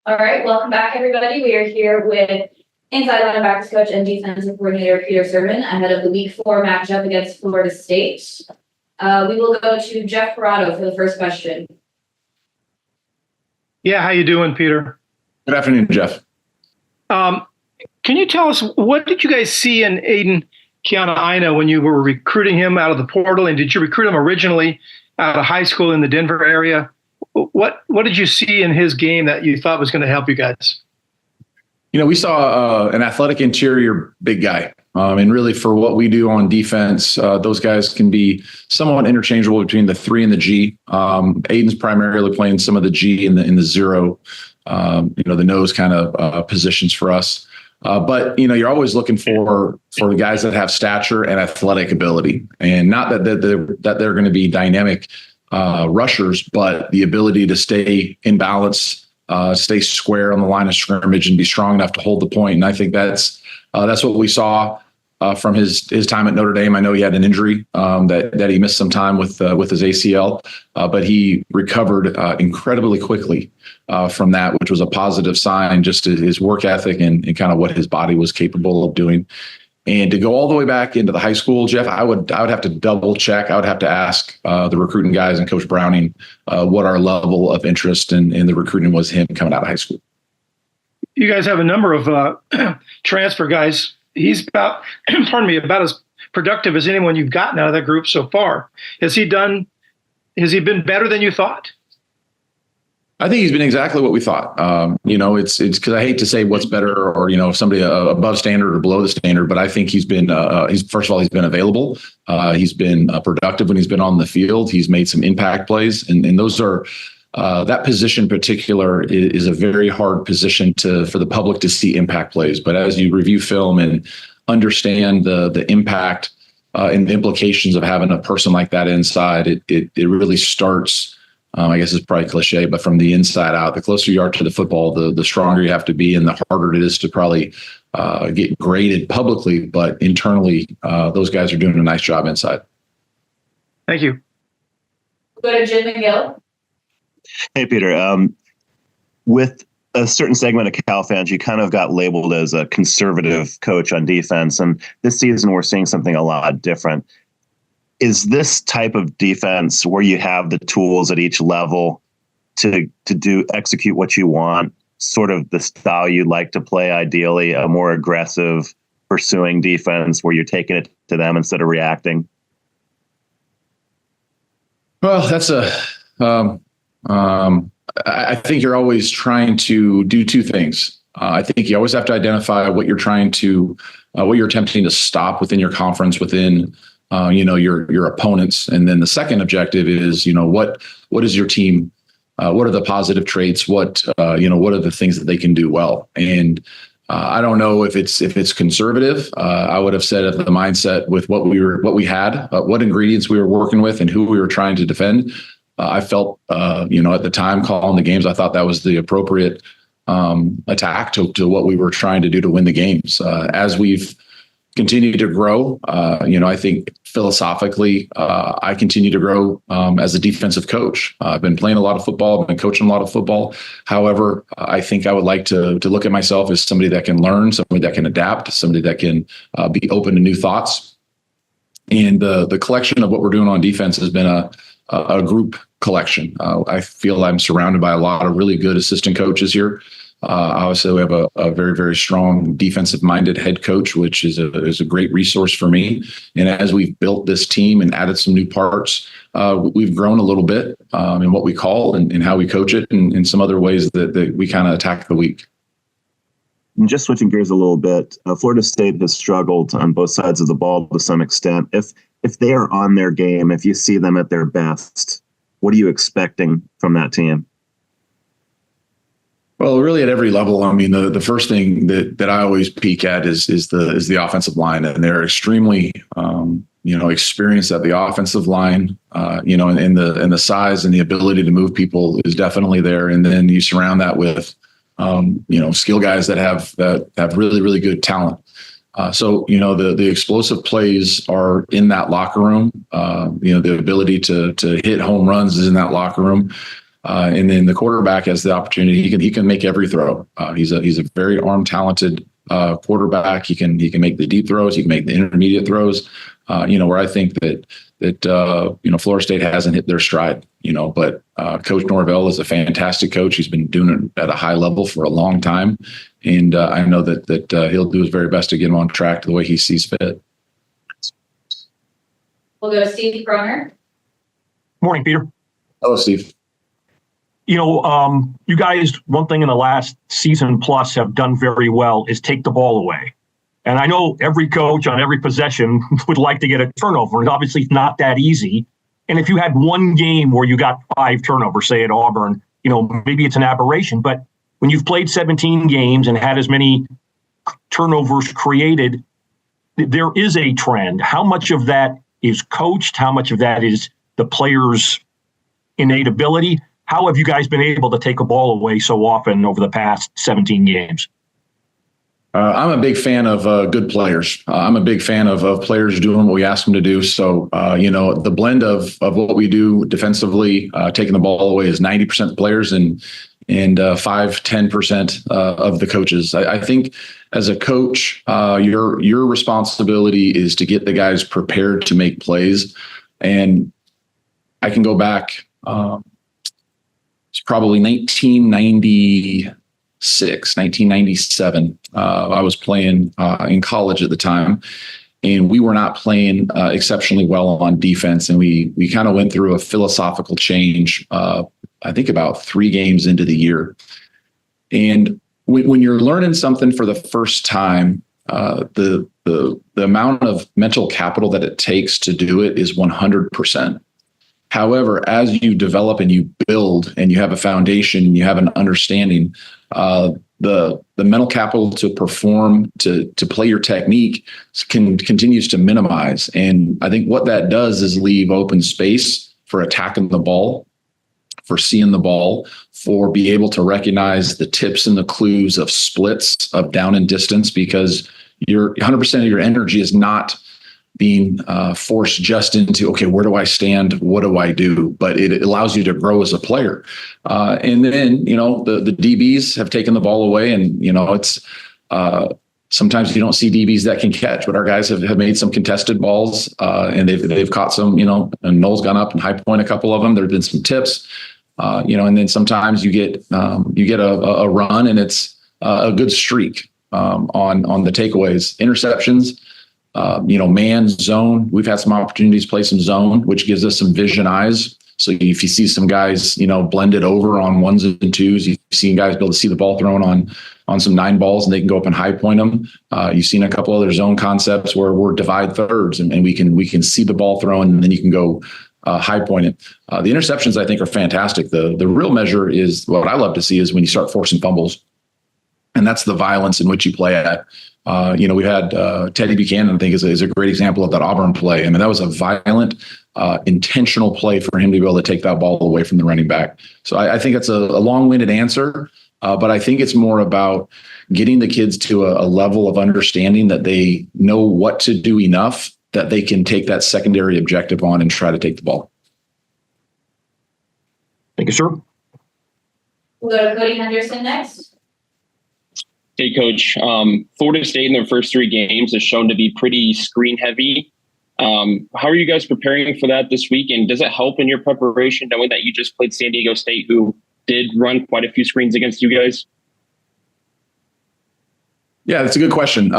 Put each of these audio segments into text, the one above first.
All right, welcome back, everybody. We are here with inside linebackers coach and defensive coordinator Peter Sirmon ahead of the Week 4 matchup against Florida State. We will go to Jeff Corrado for the first question. Yeah, how you doing, Peter? Good afternoon, Jeff. Can you tell us, what did you guys see in Aiden Keanaaina when you were recruiting him out of the portal? And did you recruit him originally out of high school in the Denver area? What did you see in his game that you thought was going to help you guys? You know, we saw an athletic interior big guy. And really for what we do on defense, those guys can be somewhat interchangeable between the 3 and the G. Aiden's primarily playing some of the G in the 0, the nose kind of positions for us. But, you're always looking for the guys that have stature and athletic ability, and not that they're going to be dynamic rushers, but the ability to stay in balance, stay square on the line of scrimmage and be strong enough to hold the point. And I think that's what we saw from his time at Notre Dame. I know he had an injury that he missed some time with his ACL, but he recovered incredibly quickly from that, which was a positive sign, just his work ethic and kind of what his body was capable of doing. And to go all the way back into the high school, Jeff, I would have to double check. I would have to ask the recruiting guys and Coach Browning what our level of interest in the recruiting was him coming out of high school. You guys have a number of transfer guys. He's about as productive as anyone you've gotten out of that group so far. Has he been better than you thought? I think he's been exactly what we thought. It's because I hate to say what's better or, if somebody above standard or below the standard, but I think he's been, first of all, he's been available. He's been productive when he's been on the field. He's made some impact plays, and those are, that position in particular is a very hard position for the public to see impact plays. But as you review film and understand the impact and the implications of having a person like that inside, it really starts. I guess it's probably cliche, but from the inside out, the closer you are to the football, the stronger you have to be, and the harder it is to probably get graded publicly. But internally, those guys are doing a nice job inside. Thank you. Go to Jim McGill. Hey, Peter. With a certain segment of Cal fans, you kind of got labeled as a conservative coach on defense. And this season, we're seeing something a lot different. Is this type of defense where you have the tools at each level to execute what you want, sort of the style you'd like to play, ideally, a more aggressive pursuing defense where you're taking it to them instead of reacting? Well, that's I think you're always trying to do two things. I think you always have to identify what you're attempting to stop within your conference, within your opponents. And then the second objective is, what is your team? What are the positive traits? What are the things that they can do well? And I don't know if it's conservative. I would have said of the mindset with what we had, what ingredients we were working with and who we were trying to defend. I felt, at the time calling the games, I thought that was the appropriate attack to what we were trying to do to win the games. As we've continued to grow, I think philosophically, I continue to grow as a defensive coach. I've been playing a lot of football. I've been coaching a lot of football. However, I think I would like to look at myself as somebody that can learn, somebody that can adapt, somebody that can be open to new thoughts. And the collection of what we're doing on defense has been a group collection. I feel I'm surrounded by a lot of really good assistant coaches here. Obviously, we have a very, very strong defensive-minded head coach, which is a great resource for me. And as we've built this team and added some new parts, we've grown a little bit in what we call and how we coach it, and in some other ways that we kind of attack the week. And just switching gears a little bit, Florida State has struggled on both sides of the ball to some extent. If they are on their game, if you see them at their best, what are you expecting from that team? Well, really at every level. I mean, the first thing that I always peek at is the offensive line, and they're extremely experienced at the offensive line. And the size and the ability to move people is definitely there. And then you surround that with skill guys that have really, really good talent. So the explosive plays are in that locker room. The ability to hit home runs is in that locker room. And then the quarterback has the opportunity. He can make every throw. He's a very arm talented quarterback. He can make the deep throws. He can make the intermediate throws. Where I think that Florida State hasn't hit their stride. But Coach Norvell is a fantastic coach. He's been doing it at a high level for a long time, and I know that he'll do his very best to get him on track to the way he sees fit. We'll go to Steve Croner. Morning, Peter. Hello, Steve. You guys, one thing in the last season plus have done very well is take the ball away. And I know every coach on every possession would like to get a turnover, and obviously it's not that easy. And if you had one game where you got 5 turnovers, say at Auburn, maybe it's an aberration. But when you've played 17 games and had as many turnovers created, there is a trend. How much of that is coached? How much of that is the players' innate ability? How have you guys been able to take a ball away so often over the past 17 games? I'm a big fan of good players. I'm a big fan of players doing what we ask them to do. So, the blend of what we do defensively, taking the ball away is 90% the players and 5-10% of the coaches. I think as a coach, your responsibility is to get the guys prepared to make plays. And I can go back, it's probably 1997. I was playing in college at the time, and we were not playing exceptionally well on defense. And we kind of went through a philosophical change, I think about 3 games into the year. And when you're learning something for the first time, the amount of mental capital that it takes to do it is 100%. However, as you develop and you build and you have a foundation, you have an understanding, the mental capital to perform, to play your technique continues to minimize. And I think what that does is leave open space for attacking the ball, for seeing the ball, for be able to recognize the tips and the clues of splits of down and distance, because your 100% of your energy is not being forced just into, okay, where do I stand? What do I do? But it allows you to grow as a player. And then, the DBs have taken the ball away, and, it's sometimes you don't see DBs that can catch, but our guys have made some contested balls and they've caught some, and Noel's gone up and high point a couple of them. There've been some tips, and then sometimes you get a run and it's a good streak on the takeaways. Interceptions, man, zone. We've had some opportunities to play some zone, which gives us some vision eyes. So if you see some guys, blended over on 1s and 2s, you've seen guys be able to see the ball thrown on some 9 balls and they can go up and high point them. You've seen a couple other zone concepts where we're divide thirds and we can see the ball thrown and then you can go high point it. The interceptions I think are fantastic. The real measure is what I love to see is when you start forcing fumbles. And that's the violence in which you play at. We had Teddy Buchanan, I think, is a great example of that Auburn play. I mean, that was a violent, intentional play for him to be able to take that ball away from the running back. So I think it's a long-winded answer, but I think it's more about getting the kids to a level of understanding that they know what to do enough that they can take that secondary objective on and try to take the ball. Thank you, sir. We'll go to Cody Henderson next. Hey, Coach. Florida State in their first 3 games has shown to be pretty screen heavy. How are you guys preparing for that this week? And does it help in your preparation knowing that you just played San Diego State, who did run quite a few screens against you guys? Yeah, that's a good question.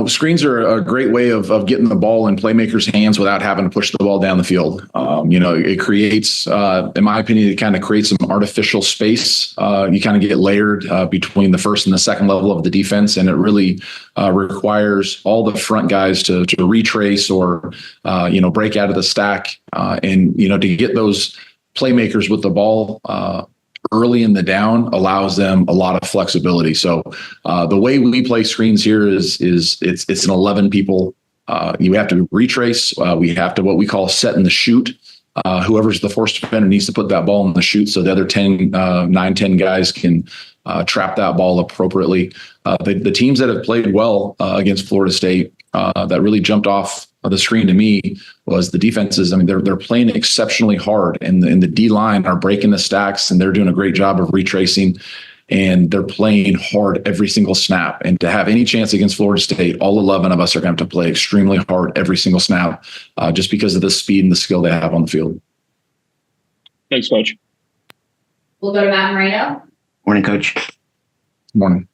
Screens are a great way of getting the ball in playmakers' hands without having to push the ball down the field. It creates, in my opinion, it kind of creates some artificial space. You kind of get layered between the first and the second level of the defense, and it really requires all the front guys to retrace or, break out of the stack and to get those playmakers with the ball early in the down allows them a lot of flexibility. So the way we play screens here is it's an 11 people. You have to retrace. We have to what we call set in the shoot. Whoever's the force defender needs to put that ball in the shoot so the other 10 guys can trap that ball appropriately. The teams that have played well against Florida State that really jumped off the screen to me was the defenses. I mean, they're playing exceptionally hard, and the D line are breaking the stacks, and they're doing a great job of retracing, and they're playing hard every single snap. And to have any chance against Florida State, all 11 of us are going to have to play extremely hard every single snap, just because of the speed and the skill they have on the field. Thanks, Coach. We'll go to Matt Moreno. Morning, Coach. Morning.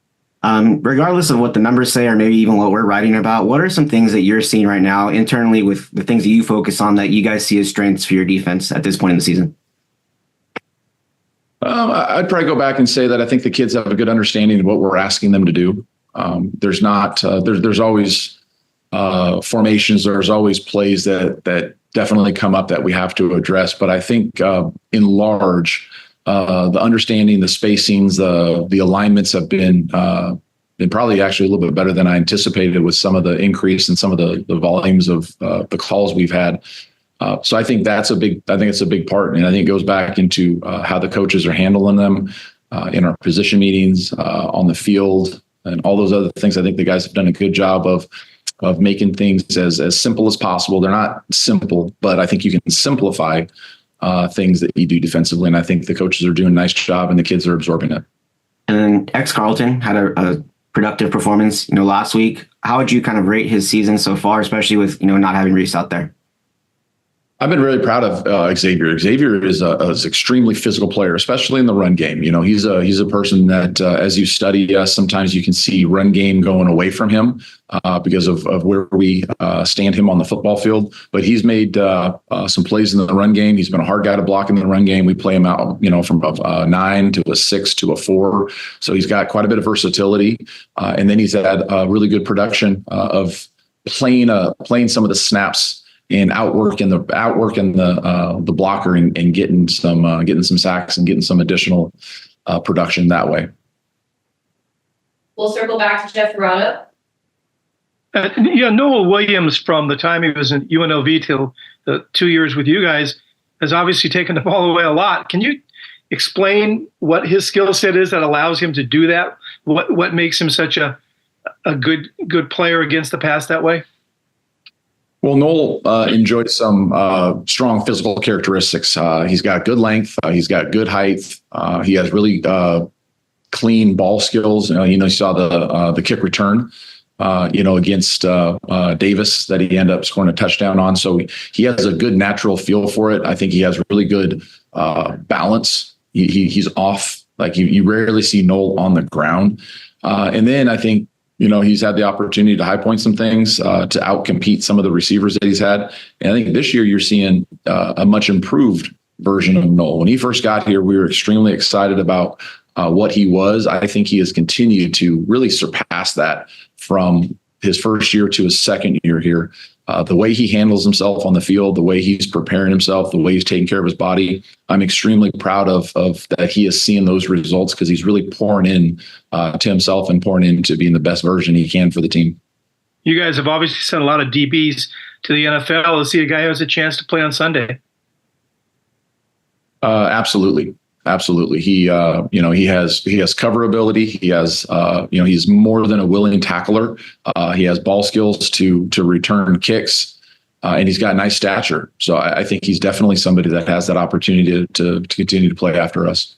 Regardless of what the numbers say, or maybe even what we're writing about, what are some things that you're seeing right now internally with the things that you focus on that you guys see as strengths for your defense at this point in the season? I'd probably go back and say that I think the kids have a good understanding of what we're asking them to do. There's always formations. There's always plays that definitely come up that we have to address. But I think in large, the understanding, the spacings, the alignments have been probably actually a little bit better than I anticipated with some of the increase and some of the volumes of the calls we've had. So I think it's a big part. And I think it goes back into how the coaches are handling them in our position meetings, on the field, and all those other things. I think the guys have done a good job of making things as simple as possible. They're not simple, but I think you can simplify things that you do defensively. And I think the coaches are doing a nice job, and the kids are absorbing it. And then ex-Carlton had a productive performance, last week. How would you kind of rate his season so far, especially with, not having Reese out there? I've been really proud of Xavier. Xavier is an extremely physical player, especially in the run game. He's a person that, as you study us, sometimes you can see run game going away from him because of where we stand him on the football field. But he's made some plays in the run game. He's been a hard guy to block in the run game. We play him out, from a 9 to a 6 to a 4. So he's got quite a bit of versatility. And then he's had really good production of playing some of the snaps and outworking the blocker and getting some sacks and getting some additional production that way. We'll circle back to Jeff Verrado. Noah Williams, from the time he was in UNLV till the 2 years with you guys, has obviously taken the ball away a lot. Can you explain what his skill set is that allows him to do that? What makes him such a good player against the pass that way? Well, Noel enjoys some strong physical characteristics. He's got good length. He's got good height. He has really clean ball skills. You saw the kick return, against Davis that he ended up scoring a touchdown on. So he has a good natural feel for it. I think he has really good balance. He's off. Like you rarely see Noel on the ground. And then I think, he's had the opportunity to high point some things, to outcompete some of the receivers that he's had. And I think this year you're seeing a much improved version of Noel. When he first got here, we were extremely excited about what he was. I think he has continued to really surpass that from his first year to his second year here. The way he handles himself on the field, the way he's preparing himself, the way he's taking care of his body, I'm extremely proud of that he is seeing those results, because he's really pouring in to himself and pouring into being the best version he can for the team. You guys have obviously sent a lot of DBs to the NFL to see a guy who has a chance to play on Sunday. Absolutely. He, he has cover ability. He has, he's more than a willing tackler. He has ball skills to return kicks, and he's got nice stature. So I think he's definitely somebody that has that opportunity to continue to play after us.